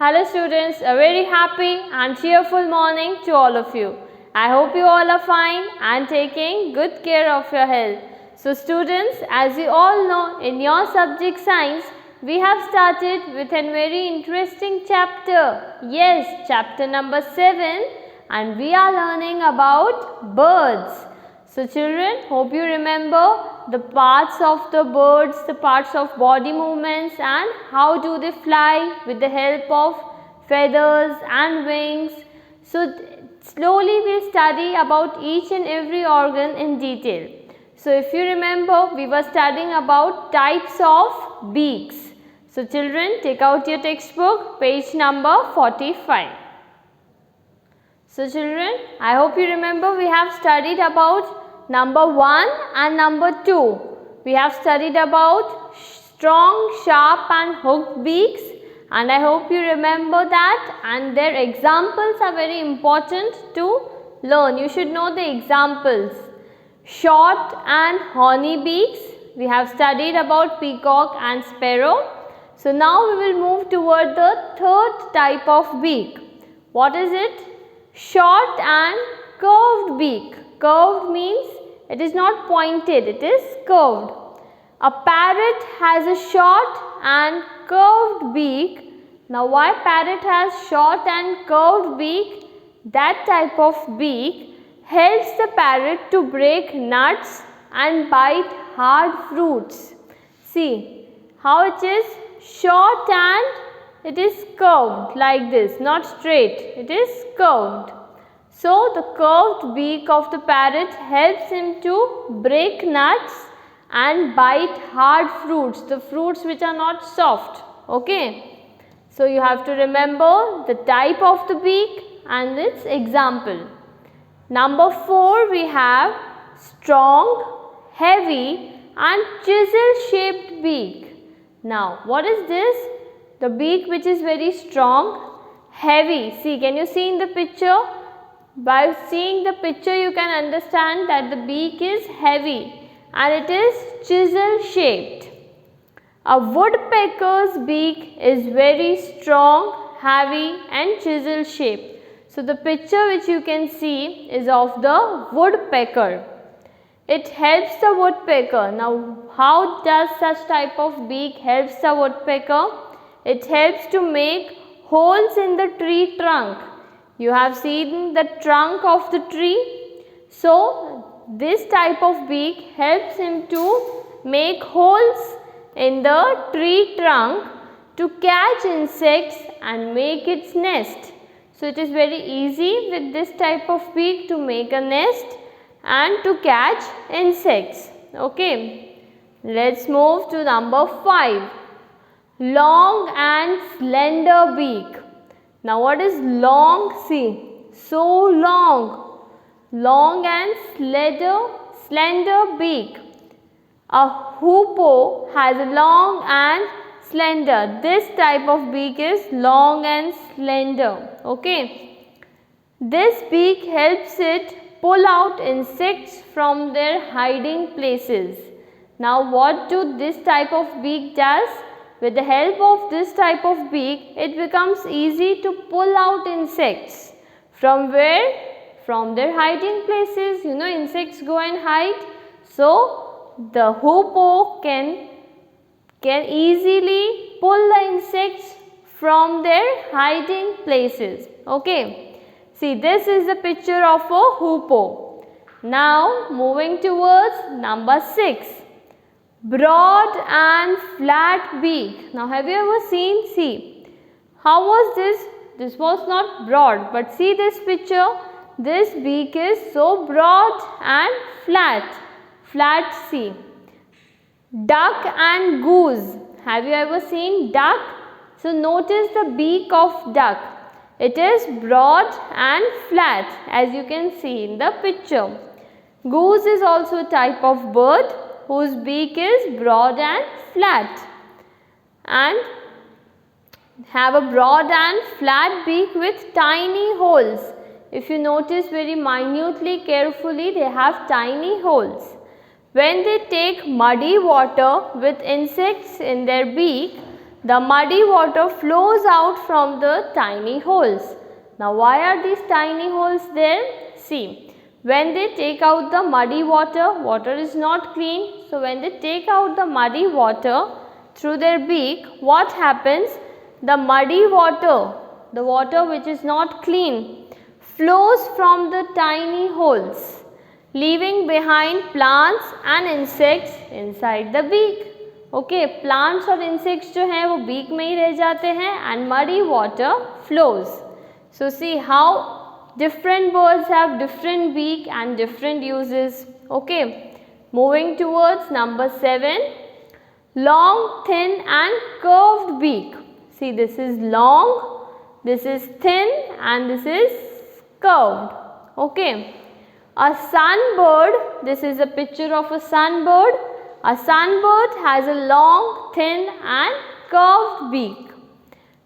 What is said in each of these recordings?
Hello students, a very happy and cheerful morning to all of you. I hope you all are fine and taking good care of your health. So students, as you all know, in your subject science, we have started with a very interesting chapter. Yes, chapter number 7, and we are learning about birds. So children, hope you remember the parts of the birds, the parts of body movements and how do they fly with the help of feathers and wings. So slowly we will study about each and every organ in detail. So if you remember, we were studying about types of beaks. So children, take out your textbook, page number 45. So children, I hope you remember we have studied about number 1 and number 2. We have studied about strong, sharp and hooked beaks, and I hope you remember that, and their examples are very important to learn. You should know the examples. Short and horny beaks. We have studied about peacock and sparrow. So now we will move toward the third type of beak. What is it? Short and curved beak. Curved means it is not pointed, it is curved. A parrot has a short and curved beak. Now why parrot has short and curved beak? That type of beak helps the parrot to break nuts and bite hard fruits. See how it is short and it is curved like this, not straight, it is curved. So the curved beak of the parrot helps him to break nuts and bite hard fruits, the fruits which are not soft. Okay. So you have to remember the type of the beak and its example. Number 4, we have strong, heavy and chisel shaped beak. Now what is this? The beak which is very strong, heavy. See, can you see in the picture? By seeing the picture you can understand that the beak is heavy and it is chisel shaped. A woodpecker's beak is very strong, heavy and chisel shaped. So the picture which you can see is of the woodpecker. It helps the woodpecker. Now how does such type of beak helps the woodpecker? It helps to make holes in the tree trunk. You have seen the trunk of the tree. So this type of beak helps him to make holes in the tree trunk to catch insects and make its nest. So it is very easy with this type of beak to make a nest and to catch insects. Okay. Let's move to number 5. Long and slender beak. Now what is long? See, so long and slender beak. A hoopoe has a long and slender. This type of beak is long and slender. Okay. This beak helps it pull out insects from their hiding places. Now what do this type of beak does? With the help of this type of beak, it becomes easy to pull out insects. From where? From their hiding places. You know, insects go and hide. So the hoopoe can easily pull the insects from their hiding places. Okay. See, this is the picture of a hoopoe. Now moving towards number 6. Broad and flat beak. Now have you ever seen? See, how was this? This was not broad, but see this picture. This beak is so broad and flat. Flat, see. Duck and goose. Have you ever seen duck? So notice the beak of duck. It is broad and flat as you can see in the picture. Goose is also a type of bird whose beak is broad and flat and have a broad and flat beak with tiny holes. If you notice very minutely, carefully, they have tiny holes. When they take muddy water with insects in their beak, the muddy water flows out from the tiny holes. Now why are these tiny holes there? See, when they take out the muddy water, water is not clean. So when they take out the muddy water through their beak, what happens? The muddy water, the water which is not clean, flows from the tiny holes, leaving behind plants and insects inside the beak. Okay, plants और insects जो हैं वो beak में ही रह जाते हैं and muddy water flows. So see how different birds have different beak and different uses. Okay, moving towards number 7, long, thin and curved beak. See, this is long, this is thin and this is curved. Okay, a sunbird, this is a picture of a sunbird. A sunbird has a long, thin and curved beak.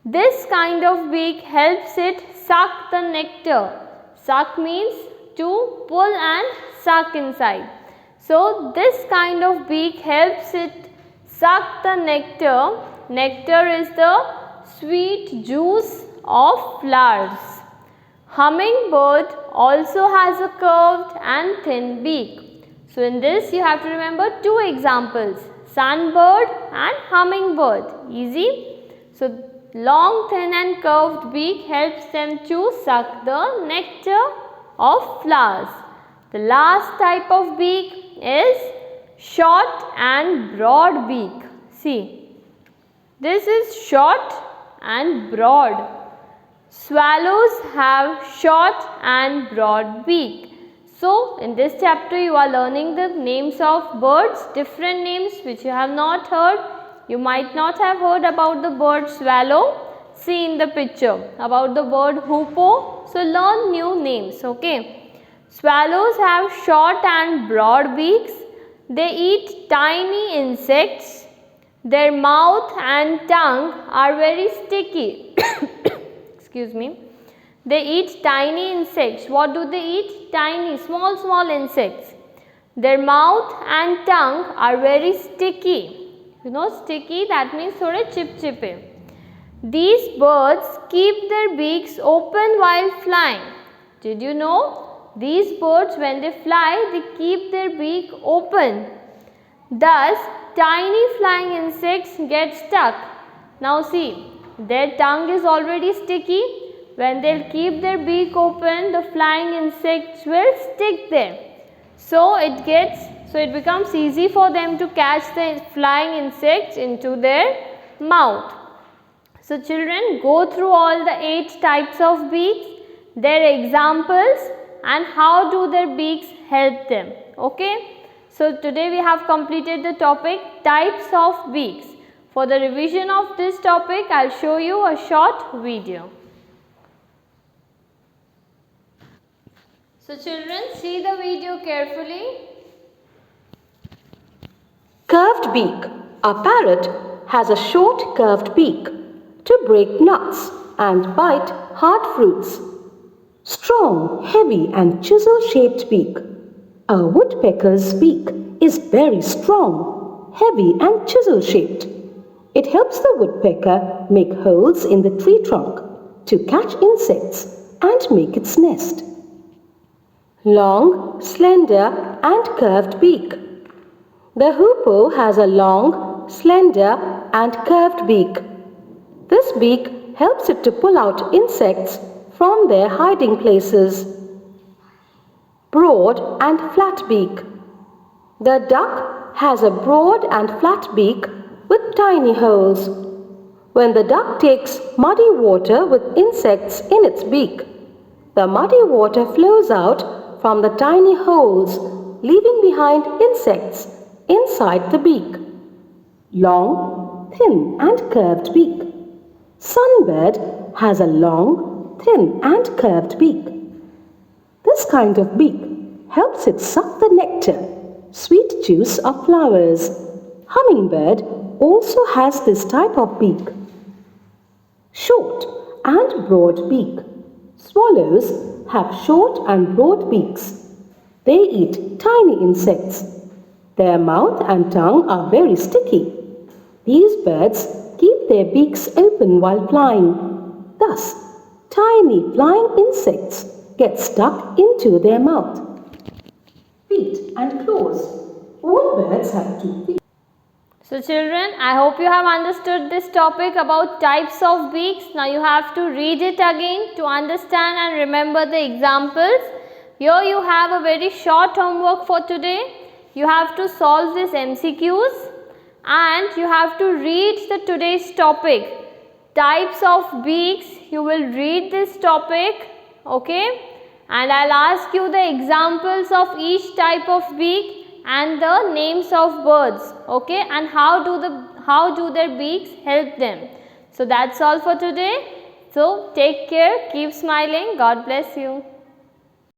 This kind of beak helps it suck the nectar. Suck means to pull and suck inside. So this kind of beak helps it suck the nectar. Nectar is the sweet juice of flowers. Hummingbird also has a curved and thin beak. So in this you have to remember two examples, sunbird and hummingbird. Easy. So long, thin and curved beak helps them to suck the nectar of flowers. The last type of beak is short and broad beak. See, this is short and broad. Swallows have short and broad beak. So in this chapter you are learning the names of birds, different names which you have not heard. You might not have heard about the bird swallow. See in the picture about the bird hoopoe. So learn new names. Okay. Swallows have short and broad beaks. They eat tiny insects. Their mouth and tongue are very sticky. Excuse me. They eat tiny insects. What do they eat? Tiny, small insects. Their mouth and tongue are very sticky. You know, sticky, that means थोड़े चिपचिपे. These birds keep their beaks open while flying. Did you know? These birds, when they fly, they keep their beak open. Thus, tiny flying insects get stuck. Now see, their tongue is already sticky. When they'll keep their beak open, the flying insects will stick there. So it becomes easy for them to catch the flying insects into their mouth. So children, go through all the 8 types of beaks, their examples and how do their beaks help them. Okay. So today we have completed the topic types of beaks. For the revision of this topic, I'll show you a short video. So children, see the video carefully. Curved beak. A parrot has a short curved beak to break nuts and bite hard fruits. Strong, heavy and chisel-shaped beak. A woodpecker's beak is very strong, heavy and chisel-shaped. It helps the woodpecker make holes in the tree trunk to catch insects and make its nest. Long, slender and curved beak. The hoopoe has a long, slender and curved beak. This beak helps it to pull out insects from their hiding places. Broad and flat beak. The duck has a broad and flat beak with tiny holes. When the duck takes muddy water with insects in its beak, the muddy water flows out from the tiny holes, leaving behind insects inside the beak. Long, thin and curved beak. Sunbird has a long, thin and curved beak. This kind of beak helps it suck the nectar, sweet juice of flowers. Hummingbird also has this type of beak. Short and broad beak. Swallows have short and broad beaks. They eat tiny insects. Their mouth and tongue are very sticky. These birds keep keep their beaks open while flying. Thus, tiny flying insects get stuck into their mouth. Feet and claws. All birds have 2 feet. So children, I hope you have understood this topic about types of beaks. Now you have to read it again to understand and remember the examples. Here you have a very short homework for today. You have to solve these MCQs and you have to read the today's topic. Types of beaks, you will read this topic, okay? And I'll ask you the examples of each type of beak and the names of birds, okay, and how do their beaks help them. So that's all for today. So take care, keep smiling, God bless you.